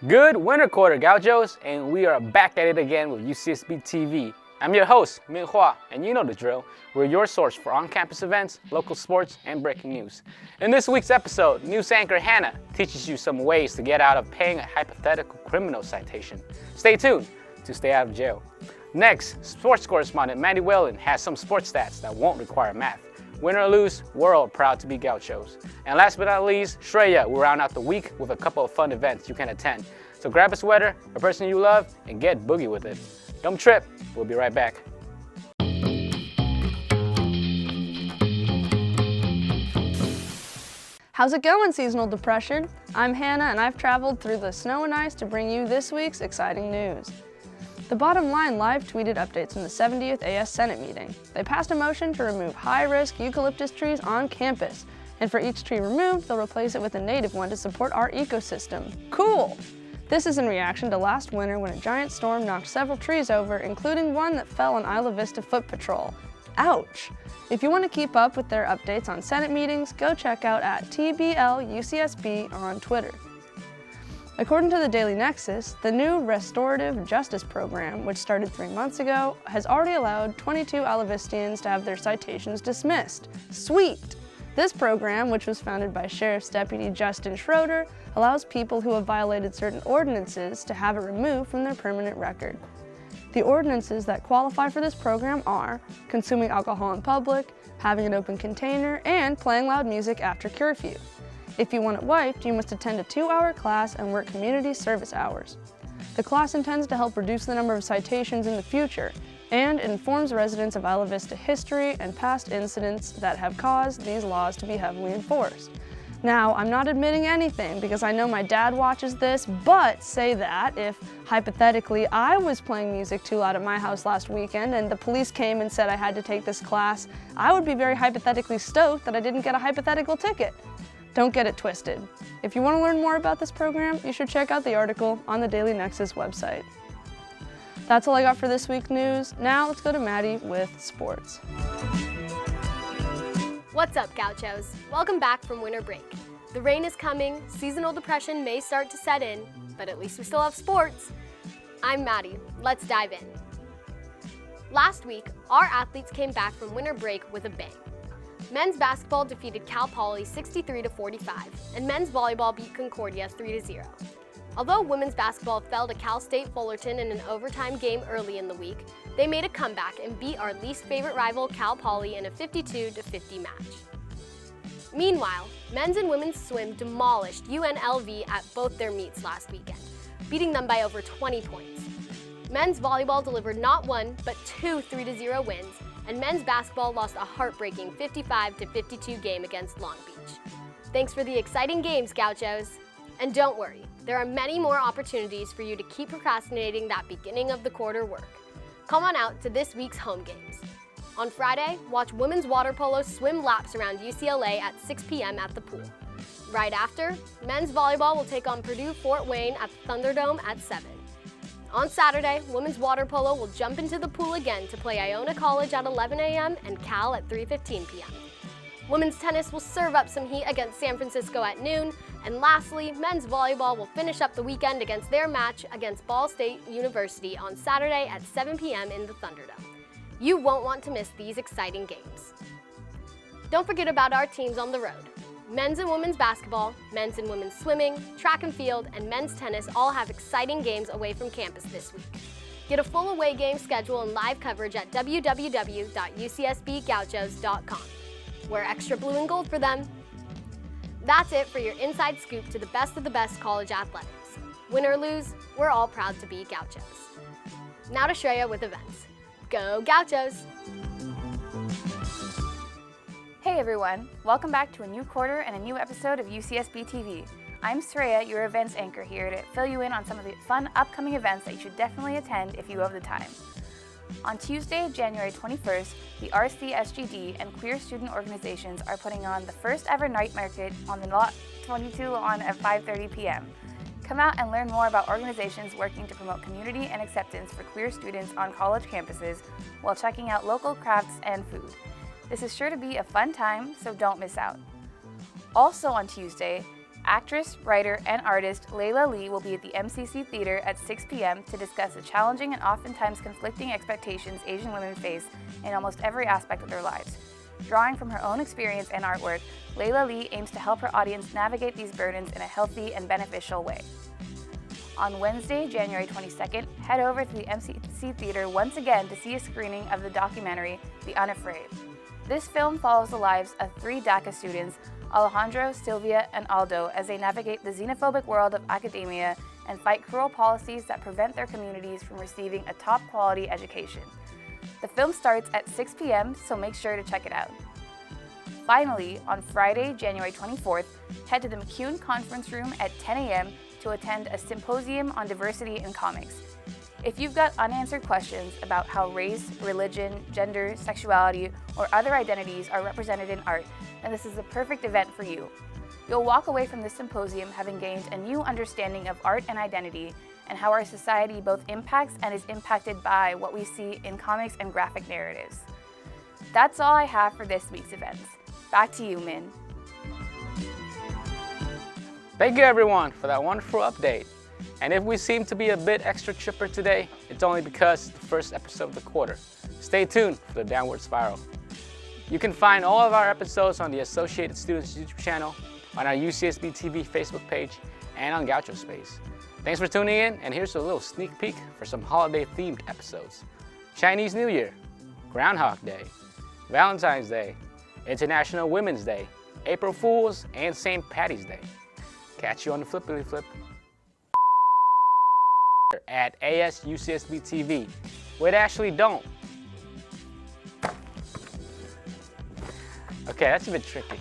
Good winter quarter, Gauchos, and we are back at it again with UCSB TV. I'm your host, Minh Hua, and you know the drill. We're your source for on-campus events, local sports, and breaking news. In this week's episode, news anchor Hannah teaches you some ways to get out of paying a hypothetical criminal citation. Stay tuned to stay out of jail. Next, sports correspondent Maddie Whalen has some sports stats that won't require math. Win or lose, we're all proud to be Gauchos. And last but not least, Sreya will round out the week with a couple of fun events you can attend. So grab a sweater, a person you love, and get boogie with it. Don't trip, we'll be right back. How's it going, seasonal depression? I'm Hannah, and I've traveled through the snow and ice to bring you this week's exciting news. The Bottom Line live tweeted updates from the 70th AS Senate meeting. They passed a motion to remove high-risk eucalyptus trees on campus, and for each tree removed, they'll replace it with a native one to support our ecosystem. Cool! This is in reaction to last winter when a giant storm knocked several trees over, including one that fell on Isla Vista Foot Patrol. Ouch! If you want to keep up with their updates on Senate meetings, go check out at TBLUCSB on Twitter. According to the Daily Nexus, the new Restorative Justice Program, which started 3 months ago, has already allowed 22 Isla Vistians to have their citations dismissed. Sweet! This program, which was founded by Sheriff's Deputy Justin Schroeder, allows people who have violated certain ordinances to have it removed from their permanent record. The ordinances that qualify for this program are consuming alcohol in public, having an open container, and playing loud music after curfew. If you want it wiped, you must attend a 2-hour class and work community service hours. The class intends to help reduce the number of citations in the future and informs residents of Isla Vista history and past incidents that have caused these laws to be heavily enforced. Now, I'm not admitting anything because I know my dad watches this, but say that if, hypothetically, I was playing music too loud at my house last weekend and the police came and said I had to take this class, I would be very hypothetically stoked that I didn't get a hypothetical ticket. Don't get it twisted. If you want to learn more about this program, you should check out the article on the Daily Nexus website. That's all I got for this week's news. Now let's go to Maddie with sports. What's up, Gauchos? Welcome back from winter break. The rain is coming, seasonal depression may start to set in, but at least we still have sports. I'm Maddie. Let's dive in. Last week, our athletes came back from winter break with a bang. Men's basketball defeated Cal Poly 63-45, and men's volleyball beat Concordia 3-0. Although women's basketball fell to Cal State Fullerton in an overtime game early in the week, they made a comeback and beat our least favorite rival Cal Poly in a 52-50 match. Meanwhile, men's and women's swim demolished UNLV at both their meets last weekend, beating them by over 20 points. Men's volleyball delivered not one, but 2 3-0 wins, and men's basketball lost a heartbreaking 55-52 game against Long Beach. Thanks for the exciting games, Gauchos! And don't worry, there are many more opportunities for you to keep procrastinating that beginning of the quarter work. Come on out to this week's home games. On Friday, watch women's water polo swim laps around UCLA at 6 p.m. at the pool. Right after, men's volleyball will take on Purdue Fort Wayne at the Thunderdome at 7. On Saturday, women's water polo will jump into the pool again to play Iona College at 11 a.m. and Cal at 3:15 p.m. Women's tennis will serve up some heat against San Francisco at noon, and lastly, men's volleyball will finish up the weekend against their match against Ball State University on Saturday at 7 p.m. in the Thunderdome. You won't want to miss these exciting games. Don't forget about our teams on the road. Men's and women's basketball, men's and women's swimming, track and field, and men's tennis all have exciting games away from campus this week. Get a full away game schedule and live coverage at www.UCSBGauchos.com. Wear extra blue and gold for them. That's it for your inside scoop to the best of the best college athletics. Win or lose, we're all proud to be Gauchos. Now to Sreya with events. Go Gauchos! Hey everyone, welcome back to a new quarter and a new episode of UCSB TV. I'm Sreya, your events anchor here to fill you in on some of the fun upcoming events that you should definitely attend if you have the time. On Tuesday, January 21st, the RCSGD and queer student organizations are putting on the first ever night market on the Lot 22 lawn at 5:30 p.m. Come out and learn more about organizations working to promote community and acceptance for queer students on college campuses while checking out local crafts and food. This is sure to be a fun time, so don't miss out. Also on Tuesday, Actress, writer, and artist Layla Lee will be at the MCC Theater at 6 p.m. to discuss the challenging and oftentimes conflicting expectations Asian women face in almost every aspect of their lives. Drawing from her own experience and artwork, Layla Lee aims to help her audience navigate these burdens in a healthy and beneficial way. On Wednesday, January 22nd, head over to the MCC Theater once again to see a screening of the documentary, The Unafraid. This film follows the lives of 3 DACA students, Alejandro, Sylvia, and Aldo, as they navigate the xenophobic world of academia and fight cruel policies that prevent their communities from receiving a top-quality education. The film starts at 6 p.m., so make sure to check it out. Finally, on Friday, January 24th, head to the McCune Conference Room at 10 a.m. to attend a symposium on diversity in comics. If you've got unanswered questions about how race, religion, gender, sexuality, or other identities are represented in art, then this is the perfect event for you. You'll walk away from this symposium having gained a new understanding of art and identity, and how our society both impacts and is impacted by what we see in comics and graphic narratives. That's all I have for this week's events. Back to you, Min. Thank you everyone for that wonderful update. And if we seem to be a bit extra chipper today, it's only because it's the first episode of the quarter. Stay tuned for the downward spiral. You can find all of our episodes on the Associated Students YouTube channel, on our UCSB TV Facebook page, and on Gaucho Space. Thanks for tuning in, and here's a little sneak peek for some holiday-themed episodes. Chinese New Year, Groundhog Day, Valentine's Day, International Women's Day, April Fools, and St. Patty's Day. Catch you on the flippity flip at UCSB TV. Wait, actually don't. Okay, that's a bit tricky.